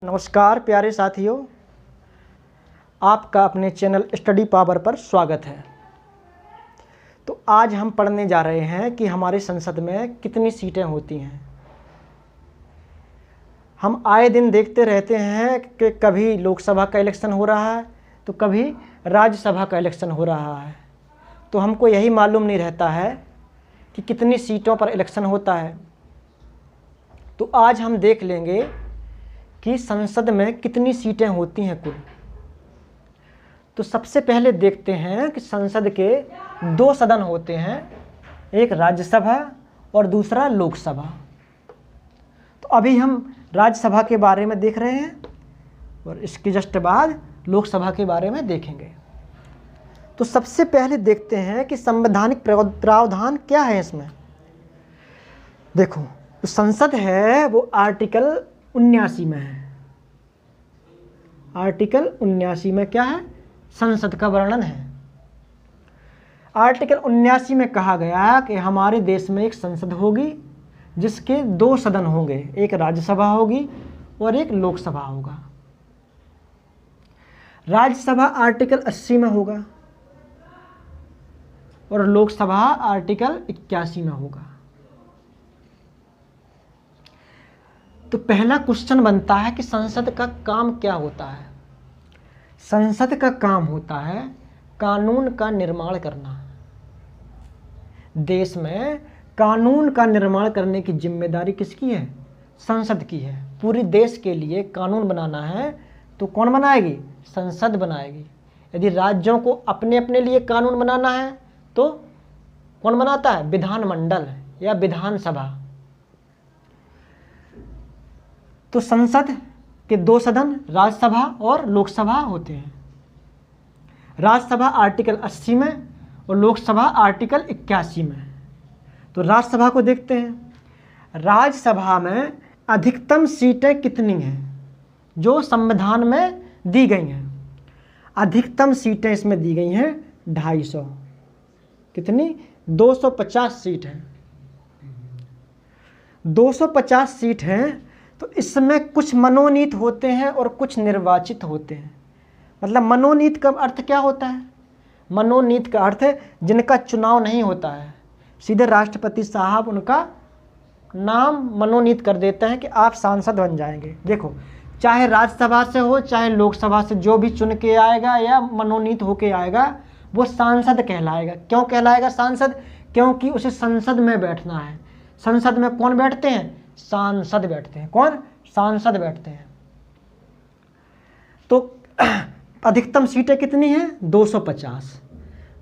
नमस्कार प्यारे साथियों, आपका अपने चैनल स्टडी पावर पर स्वागत है। तो आज हम पढ़ने जा रहे हैं कि हमारी संसद में कितनी सीटें होती हैं। हम आए दिन देखते रहते हैं कि कभी लोकसभा का इलेक्शन हो रहा है तो कभी राज्यसभा का इलेक्शन हो रहा है, तो हमको यही मालूम नहीं रहता है कि कितनी सीटों पर इलेक्शन होता है। तो आज हम देख लेंगे कि संसद में कितनी सीटें होती हैं कुल। तो सबसे पहले देखते हैं कि संसद के दो सदन होते हैं, एक राज्यसभा और दूसरा लोकसभा। तो अभी हम राज्यसभा के बारे में देख रहे हैं और इसके जस्ट बाद लोकसभा के बारे में देखेंगे। तो सबसे पहले देखते हैं कि संवैधानिक प्रावधान क्या है इसमें। देखो, तो संसद है वो आर्टिकल 79 में है। आर्टिकल 79 में क्या है? संसद का वर्णन है। आर्टिकल 79 में कहा गया कि हमारे देश में एक संसद होगी जिसके दो सदन होंगे, एक राज्यसभा होगी और एक लोकसभा होगा। राज्यसभा आर्टिकल 80 में होगा और लोकसभा आर्टिकल 81 में होगा। तो पहला क्वेश्चन बनता है कि संसद का काम क्या होता है। संसद का काम होता है कानून का निर्माण करना। देश में कानून का निर्माण करने की जिम्मेदारी किसकी है? संसद की है। पूरे देश के लिए कानून बनाना है तो कौन बनाएगी? संसद बनाएगी। यदि राज्यों को अपने अपने लिए कानून बनाना है तो कौन बनाता है? विधानमंडल या विधानसभा। तो संसद के दो सदन राज्यसभा और लोकसभा होते हैं। राज्यसभा आर्टिकल 80 में और लोकसभा आर्टिकल 81 में। तो राज्यसभा को देखते हैं। राज्यसभा में अधिकतम सीटें कितनी हैं जो संविधान में दी गई हैं? अधिकतम सीटें इसमें दी गई हैं 250। कितनी? 250 सीट हैं। 250 सीट हैं। तो इसमें कुछ मनोनीत होते हैं और कुछ निर्वाचित होते हैं। मतलब मनोनीत का अर्थ क्या होता है? मनोनीत का अर्थ है जिनका चुनाव नहीं होता है, सीधे राष्ट्रपति साहब उनका नाम मनोनीत कर देते हैं कि आप सांसद बन जाएंगे। देखो, चाहे राज्यसभा से हो चाहे लोकसभा से, जो भी चुन के आएगा या मनोनीत होके आएगा वो सांसद कहलाएगा। क्यों कहलाएगा सांसद? क्योंकि उसे संसद में बैठना है। संसद में कौन बैठते हैं? सांसद बैठते हैं। कौन? सांसद बैठते हैं। तो अधिकतम सीटें कितनी हैं? 250।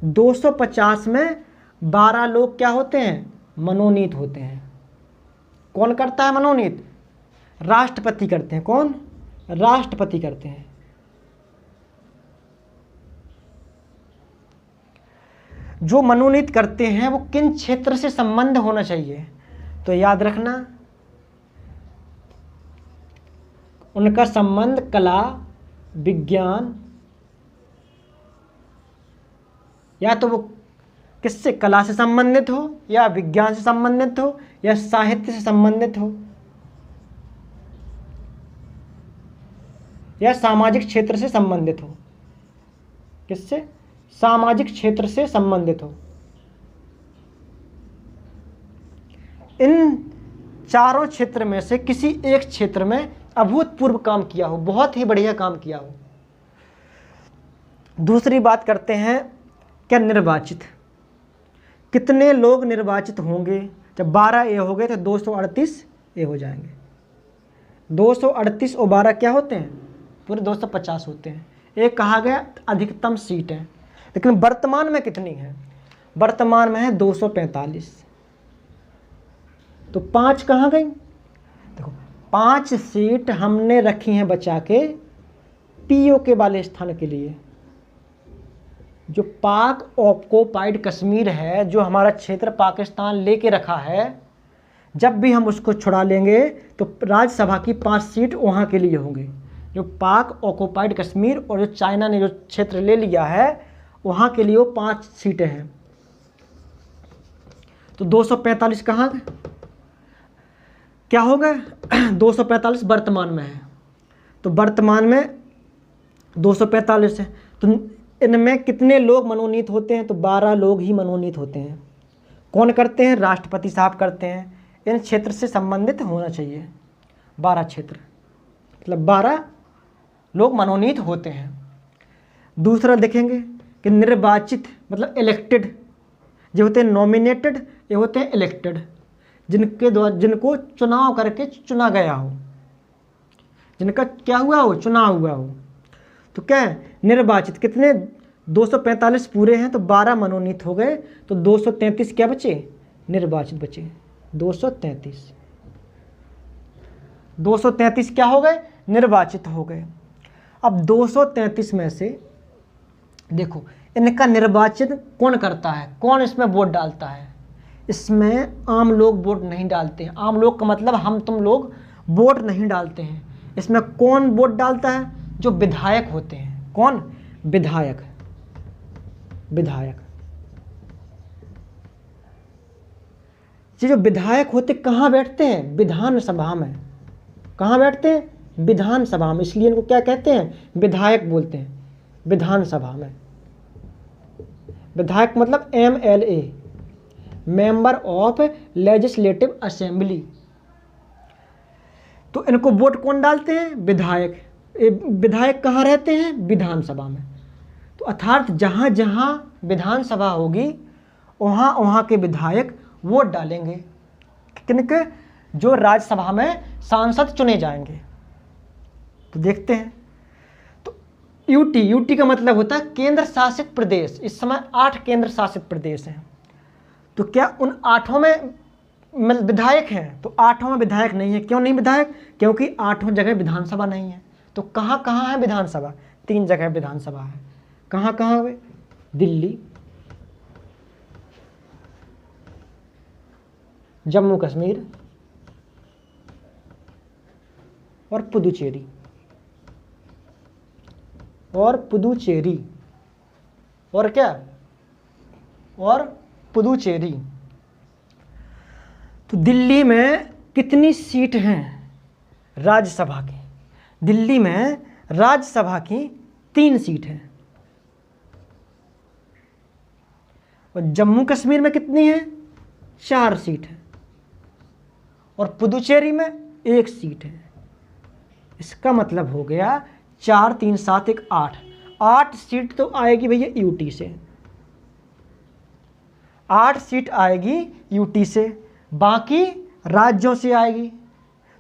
250 में 12 लोग क्या होते हैं? मनोनीत होते हैं। कौन करता है मनोनीत? राष्ट्रपति करते हैं। कौन? राष्ट्रपति करते हैं। जो मनोनीत करते हैं वो किन क्षेत्र से संबंध होना चाहिए? तो याद रखना, उनका संबंध कला, विज्ञान, या तो वो किससे? कला से संबंधित हो या विज्ञान से संबंधित हो या साहित्य से संबंधित हो या सामाजिक क्षेत्र से संबंधित हो। किससे? सामाजिक क्षेत्र से संबंधित हो। इन चारों क्षेत्र में से किसी एक क्षेत्र में अभूतपूर्व काम किया हो, बहुत ही बढ़िया काम किया हो। दूसरी बात करते हैं क्या? निर्वाचित। कितने लोग निर्वाचित होंगे? जब 12 ए हो गए तो 238 ए हो जाएंगे। 238 और 12 क्या होते हैं? पूरे 250 होते हैं। एक कहा गया अधिकतम सीट है, लेकिन वर्तमान में कितनी है? वर्तमान में है 245। तो 5 कहाँ गई? देखो, 5 सीट हमने रखी हैं बचा के पीओ के वाले स्थान के लिए। जो पाक ऑक्युपाइड कश्मीर है, जो हमारा क्षेत्र पाकिस्तान लेके रखा है, जब भी हम उसको छुड़ा लेंगे तो राज्यसभा की 5 सीट वहाँ के लिए होंगी। जो पाक ऑक्युपाइड कश्मीर और जो चाइना ने जो क्षेत्र ले लिया है वहाँ के लिए वो 5 सीटें हैं। तो 245 कहाँ क्या हो गए? 245 वर्तमान में है। तो वर्तमान में 245 है। तो इनमें कितने लोग मनोनीत होते हैं? तो 12 लोग ही मनोनीत होते हैं। कौन करते हैं? राष्ट्रपति साहब करते हैं। इन क्षेत्र से संबंधित होना चाहिए 12 क्षेत्र, मतलब 12 लोग मनोनीत होते हैं। दूसरा देखेंगे कि निर्वाचित मतलब इलेक्टेड, जो होते हैं नॉमिनेटेड, ये होते हैं इलेक्टेड, जिनके द्वारा जिनको चुनाव करके चुना गया हो, जिनका क्या हुआ हो? चुनाव हुआ हो। तो क्या है? निर्वाचित। कितने? 245 पूरे हैं तो 12 मनोनीत हो गए, तो 233 क्या बचे? निर्वाचित बचे। 233 क्या हो गए? निर्वाचित हो गए। अब 233 में से देखो इनका निर्वाचन कौन करता है? कौन इसमें वोट डालता है? इसमें आम लोग वोट नहीं डालते हैं। आम लोग का मतलब हम तुम लोग वोट नहीं डालते हैं। इसमें कौन वोट डालता है? जो विधायक होते हैं। कौन? विधायक। विधायक ये जो विधायक होते कहाँ बैठते हैं? विधानसभा में। कहाँ बैठते हैं? विधानसभा में। इसलिए इनको क्या कहते हैं? विधायक बोलते हैं। विधानसभा में। विधायक मतलब MLA, member of legislative assembly. तो इनको वोट कौन डालते हैं? विधायक। विधायक कहाँ रहते हैं? विधानसभा में। तो अर्थात जहाँ जहाँ विधानसभा होगी वहाँ वहाँ के विधायक वोट डालेंगे। किनके? जो राज्यसभा में सांसद चुने जाएंगे। तो देखते हैं। तो यूटी का मतलब होता है केंद्र शासित प्रदेश। इस समय 8 केंद्र शासित प्रदेश हैं। तो क्या उन 8 में विधायक हैं? तो 8 में विधायक नहीं है। क्यों नहीं विधायक? क्योंकि 8 जगह विधानसभा नहीं है। तो कहाँ कहाँ है विधानसभा? 3 जगह विधानसभा है। कहाँ कहाँ हुए? दिल्ली, जम्मू कश्मीर और पुदुचेरी। और क्या? और पुदुचेरी। तो दिल्ली में कितनी सीट हैं राज्यसभा की? दिल्ली में राज्यसभा की 3 सीट हैं। और जम्मू कश्मीर में कितनी है? 4 सीट है। और पुदुचेरी में 1 सीट है। इसका मतलब हो गया 4 3 7 1 8। 8 सीट तो आएगी भैया यूटी से। 8 सीट आएगी यूटी से, बाकी राज्यों से आएगी।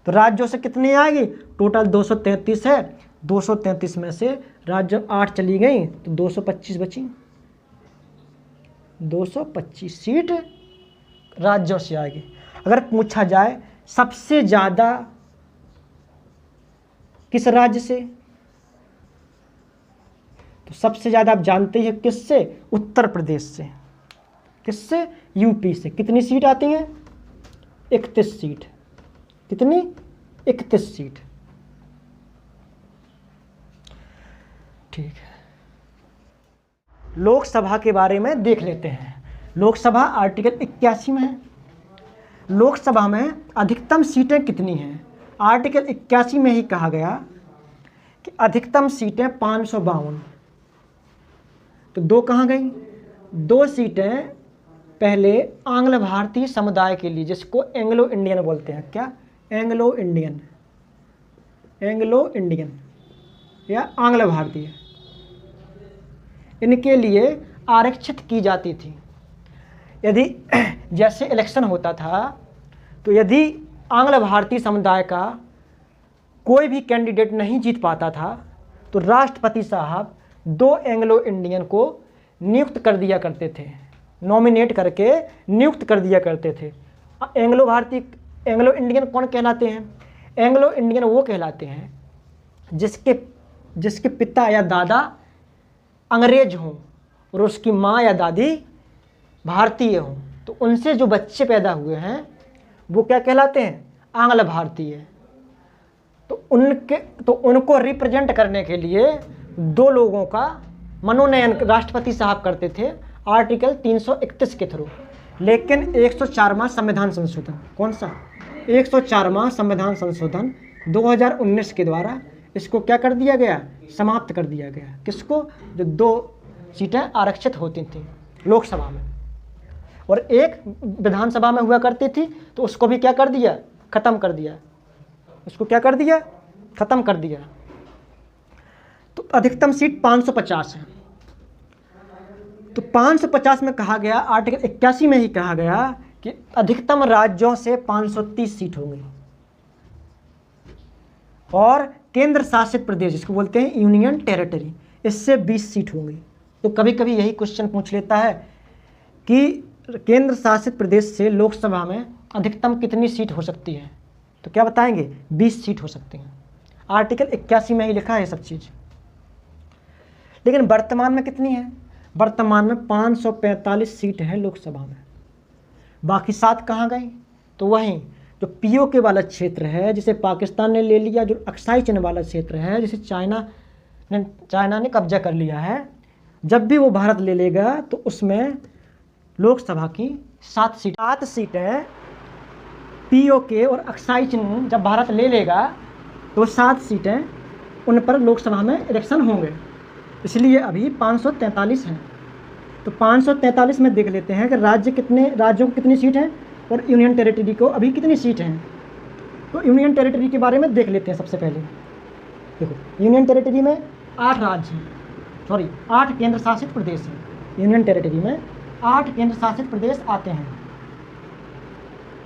तो राज्यों से कितनी आएगी? टोटल 233 है। 233 में से राज्य 8 चली गई तो 225 बची। 225 सीट राज्यों से आएगी। अगर पूछा जाए सबसे ज़्यादा किस राज्य से, तो सबसे ज़्यादा आप जानते हैं किससे? उत्तर प्रदेश से। किससे? यूपी से। कितनी सीट आती हैं? 31 सीट। कितनी? 31 सीट। ठीक है। लोकसभा के बारे में देख लेते हैं। लोकसभा आर्टिकल 81 में है। लोकसभा में अधिकतम सीटें कितनी हैं? आर्टिकल 81 में ही कहा गया कि अधिकतम सीटें 552। तो 2 कहाँ गई? 2 सीटें पहले आंग्ल भारतीय समुदाय के लिए, जिसको एंग्लो इंडियन बोलते हैं। क्या? एंग्लो इंडियन या आंग्ल भारतीय, इनके लिए आरक्षित की जाती थी। यदि जैसे इलेक्शन होता था तो यदि आंग्ल भारतीय समुदाय का कोई भी कैंडिडेट नहीं जीत पाता था तो राष्ट्रपति साहब 2 एंग्लो इंडियन को नियुक्त कर दिया करते थे। नॉमिनेट करके नियुक्त कर दिया करते थे। एंग्लो इंडियन कौन कहलाते हैं? एंग्लो इंडियन वो कहलाते हैं जिसके पिता या दादा अंग्रेज हों और उसकी माँ या दादी भारतीय हों। तो उनसे जो बच्चे पैदा हुए हैं वो क्या कहलाते हैं? आंग्ल भारतीय। तो उनको रिप्रेजेंट करने के लिए 2 लोगों का मनोनयन राष्ट्रपति साहब करते थे आर्टिकल 331 के थ्रू। लेकिन 104वां संविधान संशोधन, कौन सा? 104वां संविधान संशोधन 2019 के द्वारा इसको क्या कर दिया गया, समाप्त कर दिया गया। किसको, जो 2 सीटें आरक्षित होती थी लोकसभा में और एक विधानसभा में हुआ करती थी, तो उसको भी क्या कर दिया, खत्म कर दिया। उसको क्या कर दिया, खत्म कर दिया। तो अधिकतम सीट 550 है। तो 550 में कहा गया, आर्टिकल 81 में ही कहा गया कि अधिकतम राज्यों से 530 सीट होंगी और केंद्र शासित प्रदेश, जिसको बोलते हैं यूनियन टेरिटरी, इससे 20 सीट होंगी। तो कभी कभी यही क्वेश्चन पूछ लेता है कि केंद्र शासित प्रदेश से लोकसभा में अधिकतम कितनी सीट हो सकती है, तो क्या बताएंगे, 20 सीट हो सकती हैं। आर्टिकल 81 में ही लिखा है सब चीज़। लेकिन वर्तमान में कितनी है, वर्तमान में 545 सीट है लोकसभा में। बाकी 7 कहाँ गई, तो वहीं जो पीओके वाला क्षेत्र है, जिसे पाकिस्तान ने ले लिया, जो अक्साई चिन्ह वाला क्षेत्र है, जिसे चाइना ने कब्जा कर लिया है, जब भी वो भारत ले लेगा तो उसमें लोकसभा की 7 सीटें पीओके और अक्साई चिन्ह जब भारत ले लेगा तो 7 सीटें उन पर लोकसभा में इलेक्शन होंगे। इसलिए अभी 543 हैं। तो 543 में देख लेते हैं कि राज्यों को कितनी सीट हैं और यूनियन टेरिटरी को अभी कितनी सीट हैं। तो यूनियन टेरिटरी के बारे में देख लेते हैं। सबसे पहले देखो, यूनियन टेरिटरी में 8 राज्य हैं, 8 केंद्र शासित प्रदेश हैं। यूनियन टेरिटरी में 8 केंद्र शासित प्रदेश आते हैं।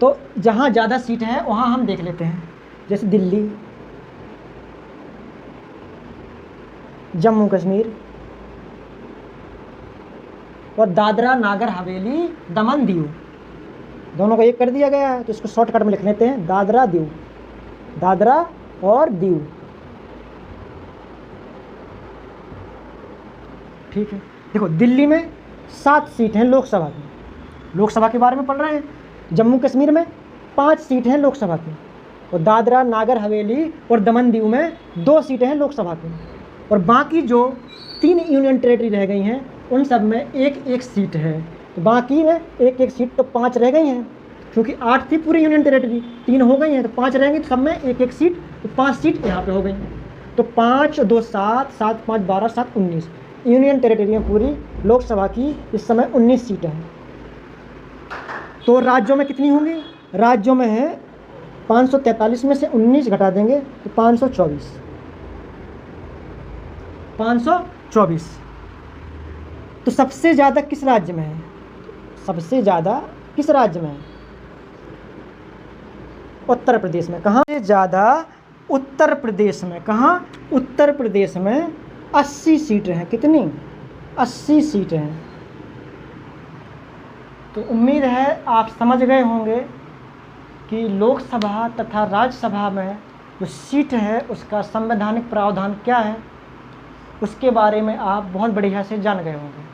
तो जहाँ ज़्यादा सीट है वहाँ हम देख लेते हैं, जैसे दिल्ली, जम्मू कश्मीर और दादरा नागर हवेली दमन दीव, दोनों को एक कर दिया गया है। तो इसको शॉर्टकट में लिख लेते हैं, दादरा दीव, दादरा और दीव। ठीक है। देखो, दिल्ली में 7 सीट हैं लोकसभा की, लोकसभा के बारे में पढ़ रहे हैं। जम्मू कश्मीर में 5 सीट हैं लोकसभा की और दादरा नागर हवेली और दमन दीव में 2 सीटें हैं लोकसभा की। और बाकी जो 3 यूनियन टेरिटरी रह गई हैं उन सब में 1-1 सीट है। तो बाकी में 1-1 सीट, तो 5 रह गई हैं, क्योंकि 8 थी पूरी यूनियन टेरिटरी, 3 हो गई हैं, तो 5 रहेंगी। तो सब में 1-1 सीट, तो 5 सीट यहाँ पे हो गई। तो 5 और 2 7, 7 5 12, 7 19 यूनियन टेरिटरी में पूरी लोकसभा की इस समय 19 सीटें हैं। तो राज्यों में कितनी होंगी, राज्यों में है 543 में से 19 घटा देंगे तो 524। तो सबसे ज़्यादा किस राज्य में है, सबसे ज़्यादा किस राज्य में है, उत्तर प्रदेश में। कहाँ से ज़्यादा, उत्तर प्रदेश में। कहाँ, उत्तर प्रदेश में 80 सीटें हैं। कितनी, 80 सीटें हैं। तो उम्मीद है आप समझ गए होंगे कि लोकसभा तथा राज्यसभा में जो सीट है उसका संवैधानिक प्रावधान क्या है, उसके बारे में आप बहुत बढ़िया से जान गए होंगे।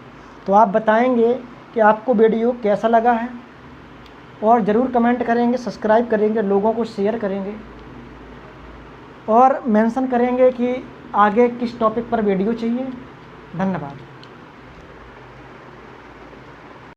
तो आप बताएंगे कि आपको वीडियो कैसा लगा है और ज़रूर कमेंट करेंगे, सब्सक्राइब करेंगे, लोगों को शेयर करेंगे और मेंशन करेंगे कि आगे किस टॉपिक पर वीडियो चाहिए। धन्यवाद।